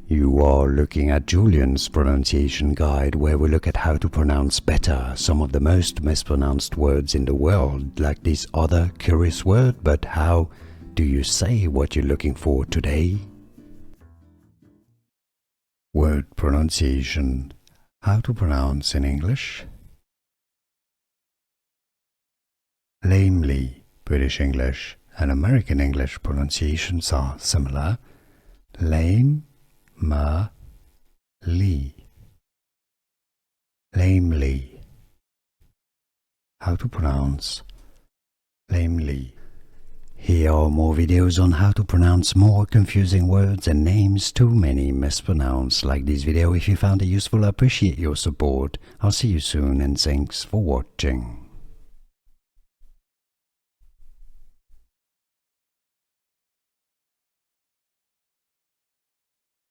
You are looking at Julian's pronunciation guide, where we look at how to pronounce better some of the most mispronounced words in the world, like this other curious word. But how do you say what you're looking for today? Word pronunciation. How to pronounce in English? Lamely. British English and American English pronunciations are similar. Lame, ma, lee. Lamely. How to pronounce lamely. Here are more videos on how to pronounce more confusing words and names too many mispronounced. Like this video if you found it useful. I appreciate your support. I'll see you soon and thanks for watching.